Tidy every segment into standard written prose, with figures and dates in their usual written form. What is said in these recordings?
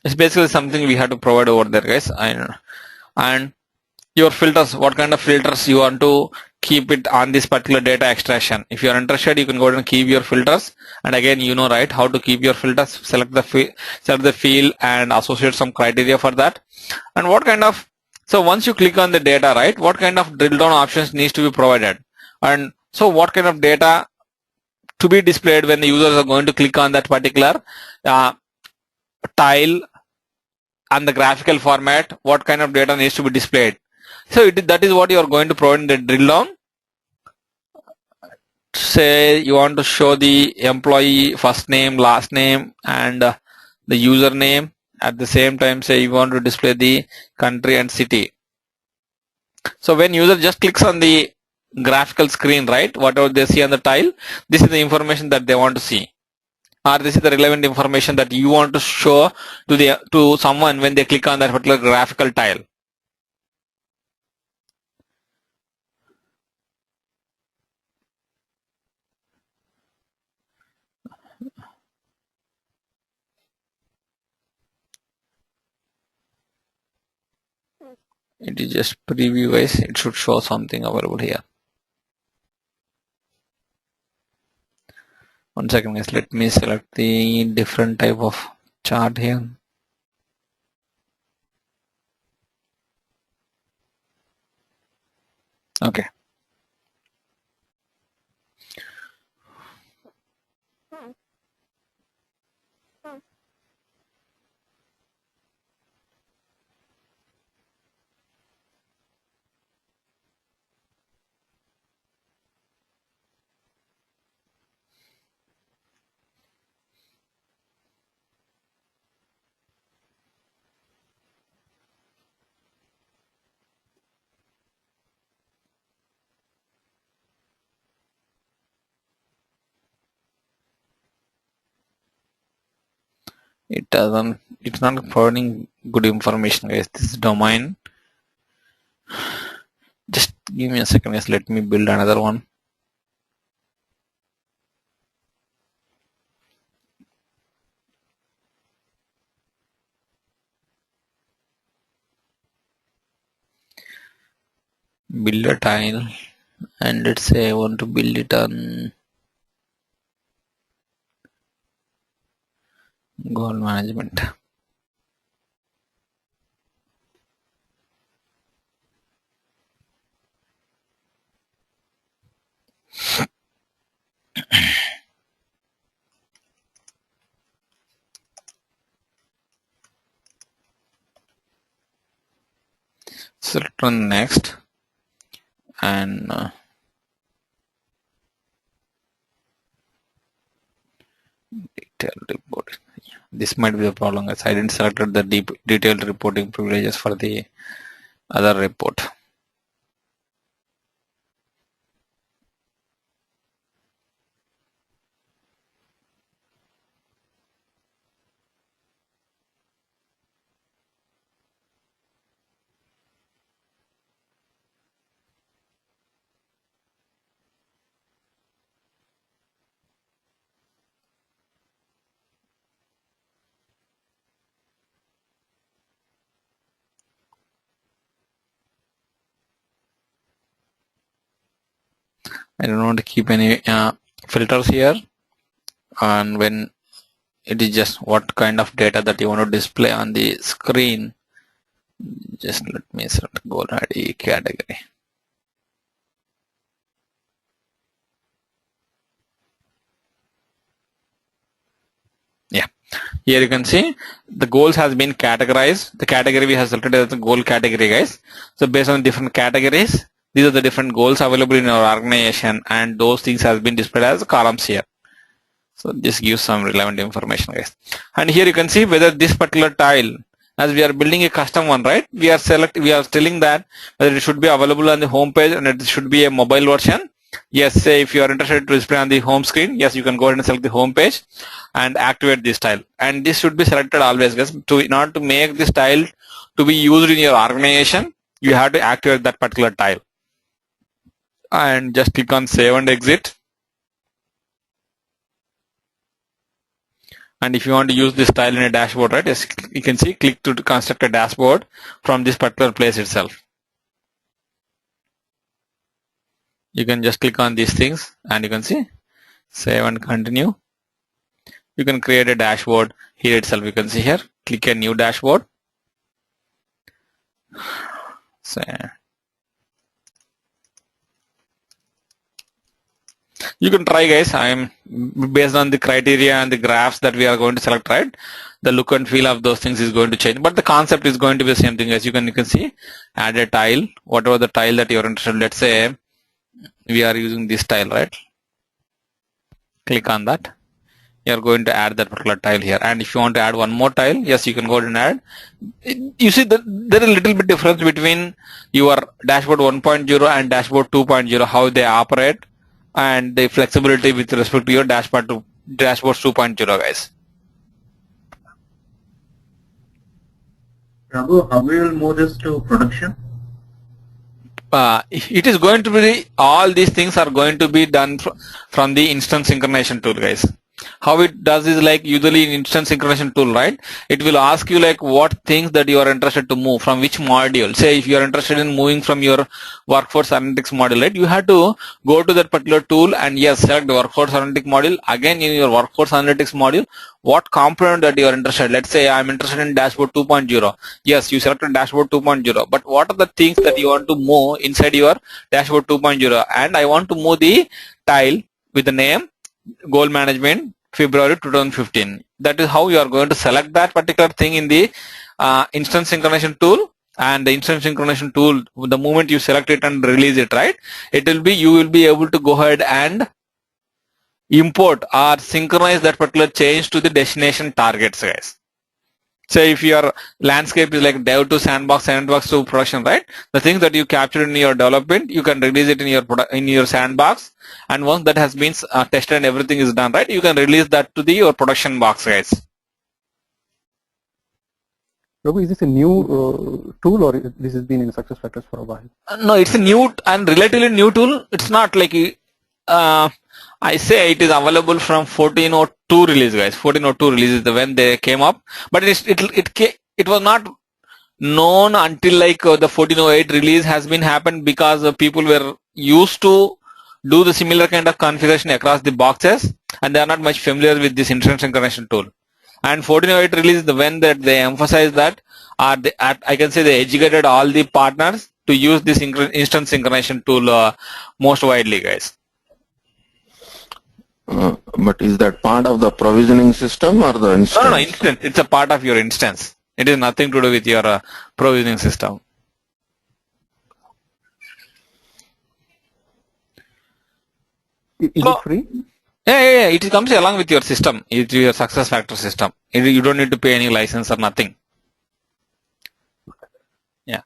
It's basically something we have to provide over there, guys. And your filters, what kind of filters you want to keep it on this particular data extraction. If you are interested, you can go ahead and keep your filters. And again, you know, right, how to keep your filters. Select the field and associate some criteria for that. And what kind of, so once you click on the data, right, what kind of drill down options needs to be provided, and so what kind of data to be displayed when the users are going to click on that particular tile and the graphical format, what kind of data needs to be displayed. So that is what you are going to provide in the drill down. Say you want to show the employee first name, last name, and the username. At the same time, say you want to display the country and city. So when user just clicks on the graphical screen, right, whatever they see on the tile, this is the information that they want to see, or this is the relevant information that you want to show to someone when they click on that particular graphical tile. It is just preview, guys. It should show something available here. One second, guys. Let me select the different type of chart here. Okay. It's not providing good information, guys. This domain. Just give me a second, guys. Let me build another one. Build a tile, and let's say I want to build it on goal management. Select on next, and detailed report. This might be the problem, as I didn't select the detailed reporting privileges for the other report. I don't want to keep any filters here, and when it is just what kind of data that you want to display on the screen, just let me select goal ID category. Yeah, here you can see the goals has been categorized. The category we have selected as the goal category, guys. So based on different categories, these are the different goals available in our organization, and those things has been displayed as columns here. So this gives some relevant information, guys. And here you can see whether this particular tile, as we are building a custom one, right, we are telling that whether it should be available on the home page and it should be a mobile version. Yes, say if you are interested to display on the home screen, yes, you can go ahead and select the home page and activate this tile. And this should be selected always, guys. In order to make this tile to be used in your organization, you have to activate that particular tile. And just click on save and exit. And if you want to use this tile in a dashboard, right, yes, you can see click to construct a dashboard from this particular place itself. You can just click on these things and you can see save and continue. You can create a dashboard here itself. You can see here, click a new dashboard. So you can try, guys. I am based on the criteria and the graphs that we are going to select, right? The look and feel of those things is going to change, but the concept is going to be the same thing. As you can see, add a tile, whatever the tile that you're interested in. Let's say we are using this tile, right? Click on that. You're going to add that particular tile here. And if you want to add one more tile, yes, you can go ahead and add. You see that there is a little bit difference between your dashboard 1.0 and dashboard 2.0, how they operate, and the flexibility with respect to your dashboard 2.0, guys. Raghu, how we will move this to production? It is going to be, all these things are going to be done from the instance synchronization tool, guys. How it does is like usually in instance synchronization tool, right? It will ask you like what things that you are interested to move from which module. Say if you are interested in moving from your workforce analytics module, right? You have to go to that particular tool and yes, select the workforce analytics module. Again, in your workforce analytics module, what component that you are interested. Let's say I'm interested in dashboard 2.0. Yes, you selected dashboard 2.0. But what are the things that you want to move inside your dashboard 2.0? And I want to move the tile with the name goal management February 2015. That is how you are going to select that particular thing in the instance synchronization tool. And the instance synchronization tool, the moment you select it and release it, right, it will be, you will be able to go ahead and import or synchronize that particular change to the destination targets, guys. So if your landscape is like dev to sandbox to production, right? The things that you captured in your development, you can release it in your sandbox, and once that has been tested and everything is done, right, you can release that to your production box, guys. Raghu, is this a new tool or this has been in SuccessFactors for a while? No, it's a new and relatively new tool. It's not like I say it is available from 14.02 release, guys. 14.02 release is when they came up, but it was not known until like the 14.08 release has been happened, because people were used to do the similar kind of configuration across the boxes, and they are not much familiar with this instance synchronization tool. And 14.08 release is the when that they emphasize that, or I can say they educated all the partners to use this instance synchronization tool most widely, guys. But is that part of the provisioning system or the instance? No, instance. It's a part of your instance. It is nothing to do with your provisioning system. Is it free? Yeah. It comes along with your system. It's your SuccessFactors system. You don't need to pay any license or nothing. Yeah.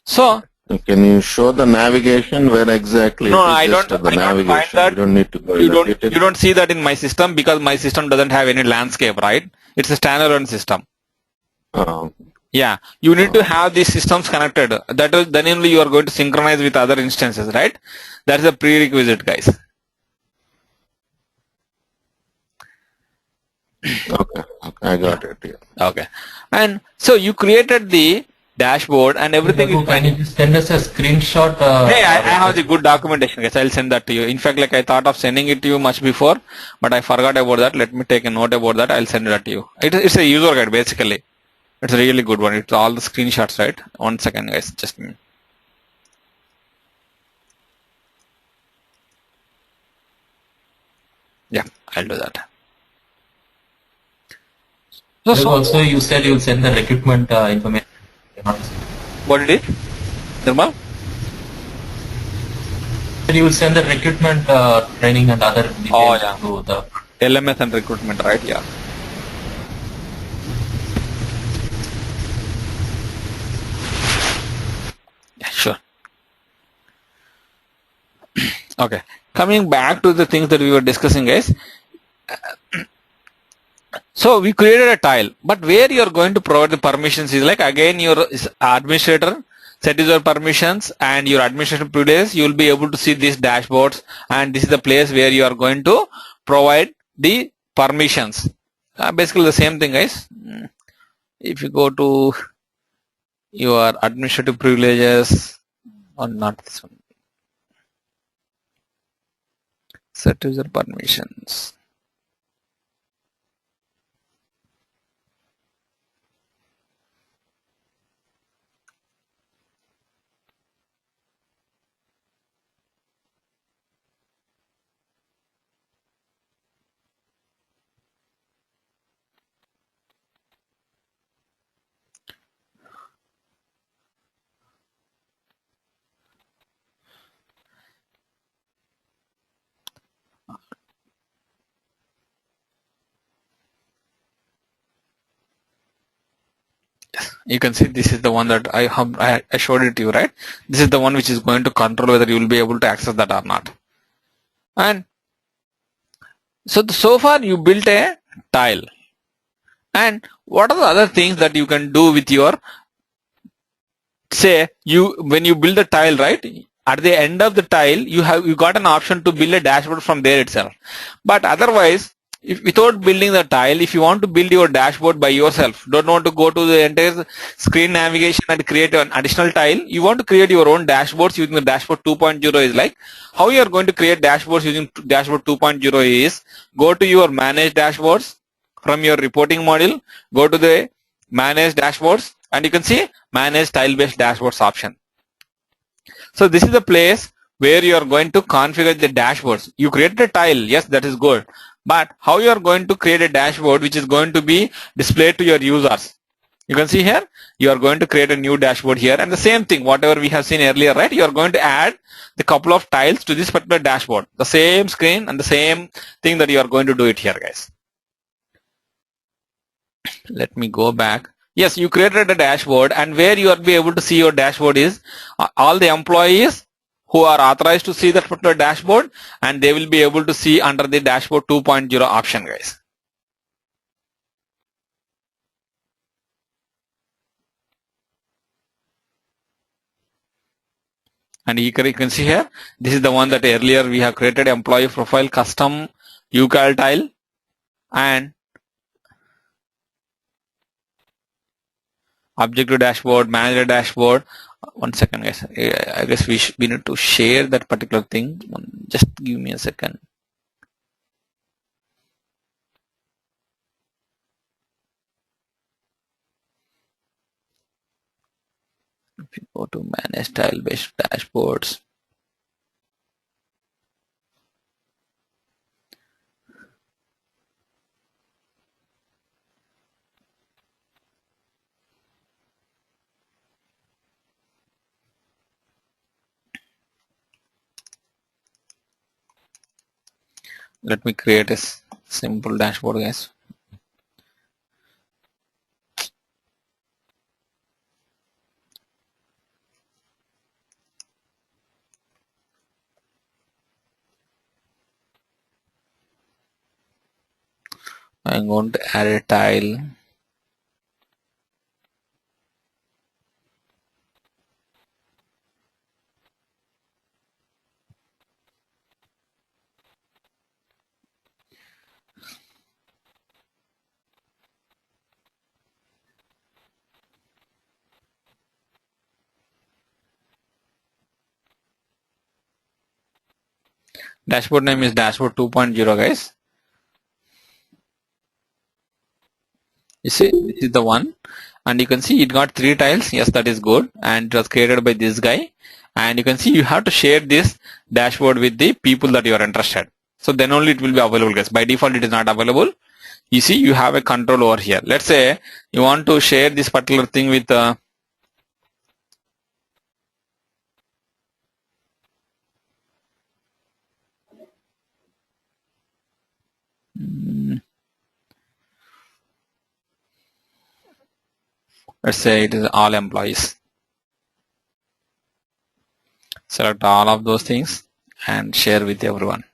So. Can you show the navigation where exactly? No, it is I just don't. The I don't navigation. find that. You don't need to go. You don't see that in my system, because my system doesn't have any landscape, right? It's a standalone system. Yeah, you need to have these systems connected. That is, then only you are going to synchronize with other instances, right? That's a prerequisite, guys. Okay, I got it. Yeah. Okay, and so you created the dashboard and everything. Can you just send us a screenshot? Hey, I have the good documentation, guys. I'll send that to you. In fact, like I thought of sending it to you much before, but I forgot about that. Let me take a note about that. I'll send it to you. It's a user guide basically. It's a really good one. It's all the screenshots, right? 1 second, guys. Just a minute. Yeah, I'll do that. So also you said you'll send the recruitment information. What it is? Nirmal? You will send the recruitment training and other details to the LMS and recruitment, right? Yeah. Yeah, sure. Okay. Coming back to the things that we were discussing, guys. So we created a tile, but where you are going to provide the permissions is like, again, your administrator set your permissions and your administration privileges. You will be able to see these dashboards, and this is the place where you are going to provide the permissions, Basically the same thing, guys. If you go to your administrative privileges, or not this one, set user permissions. You can see this is the one that I showed it to you, right? This is the one which is going to control whether you will be able to access that or not. And so far you built a tile. And what are the other things that you can do with your, say when you build the tile, right? At the end of the tile, you got an option to build a dashboard from there itself. But otherwise, if without building the tile, if you want to build your dashboard by yourself, don't want to go to the entire screen navigation and create an additional tile, you want to create your own dashboards using the dashboard 2.0 is like, how you are going to create dashboards using dashboard 2.0 is, go to your manage dashboards from your reporting module, go to the manage dashboards, and you can see manage tile based dashboards option. So this is the place where you are going to configure the dashboards. You created a tile, yes, that is good. But how you are going to create a dashboard which is going to be displayed to your users? You can see here, you are going to create a new dashboard here, and the same thing, whatever we have seen earlier, right? You are going to add the couple of tiles to this particular dashboard. The same screen and the same thing that you are going to do it here, guys. Let me go back. Yes, you created a dashboard, and where you will be able to see your dashboard is all the employees who are authorized to see that particular dashboard, and they will be able to see under the dashboard 2.0 option, guys. And you can see here, this is the one that earlier we have created, employee profile custom UCAL tile, and objective dashboard, manager dashboard. One second, guys. I guess we need to share that particular thing. Just give me a second. If you go to manage tile based dashboards, let me create a simple dashboard, guys. I'm going to add a tile. Dashboard name is dashboard 2.0, guys. You see, this is the one, and you can see it got 3 tiles. Yes, that is good, and it was created by this guy. And you can see you have to share this dashboard with the people that you are interested. So then only it will be available, guys. By default, it is not available. You see, you have a control over here. Let's say you want to share this particular thing with let's say it is all employees. Select all of those things and share with everyone.